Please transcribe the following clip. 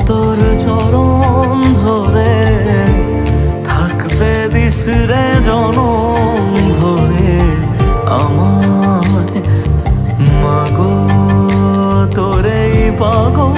তোর চরণ ধরে থাকতে দিস রে জনম ভরে আমায়। মাগো তোর এই পাগল